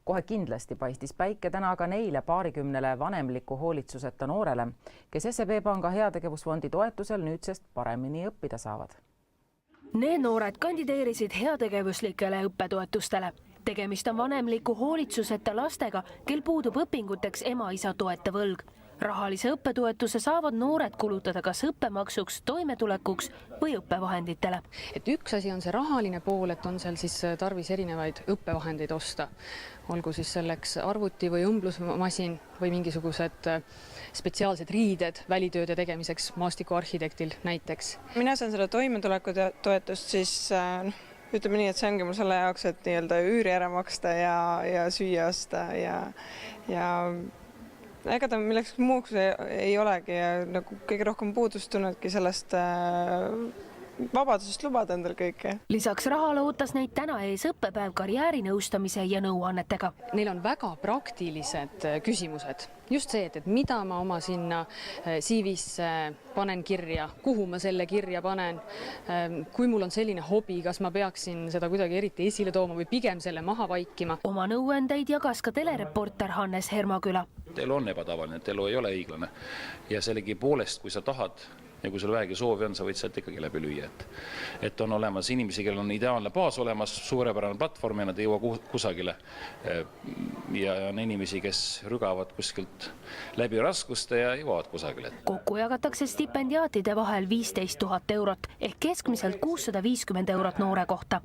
Kohe kindlasti paistis päike täna aga neile paarikümnele vanemliku hoolitsuseta noorele, kes SEB Panga heategevusfondi toetusel nüüdsest paremini õppida saavad. Need noored kandideerisid heategevuslikele õppetoetustele. Tegemist on vanemliku hoolitsuseta lastega, kel puudub õpinguteks ema-isa toetav võlg. Rahalise õppetoetuse saavad noored kulutada kas õppemaksuks, toimetulekuks või õppevahenditele. Et üks asi on see rahaline pool, et on seal siis tarvis erinevaid õppevahendeid osta. Olgu siis selleks arvuti või õmblusmasin või mingisugused spetsiaalsed riided välitööde tegemiseks maastikuarhitektil näiteks. Mina saan seda toimetulekutoetust siis ütleme nii, et see ongi mul selle jaoks, et nii-öelda üüri ära maksta ja süüa osta ja ega ta milleks muuks ei olegi ja nagu kõige rohkem puudust tunnedki sellest vabadusest lubada endal kõike. Lisaks rahale ootas neid täna ees õppepäev karjäärinõustamise ja nõuannetega. Neil on väga praktilised küsimused. Just see, et mida ma oma sinna CV-sse panen kirja, kuhu ma selle kirja panen, kui mul on selline hobi, kas ma peaksin seda kuidagi eriti esile tooma või pigem selle maha vaikima. Oma nõuandeid jagas ka telereporter Hannes Hermaküla. Elu on ebatavaline, et elu ei ole õiglane ja sellegi poolest, kui sa tahad ja kui sul vähegi soovi on, sa võid sealt ikkagi läbi lüüa. Et on olemas inimesi, kellel on ideaalne baas olemas, suurepärane platvorm ja nad ei jõua kusagile. Ja on inimesi, kes rügavad kuskilt läbi raskuste ja jõuavad kusagile. Kokku jagatakse stipendiaatide vahel 15 000 eurot ehk keskmiselt 650 eurot noore kohta.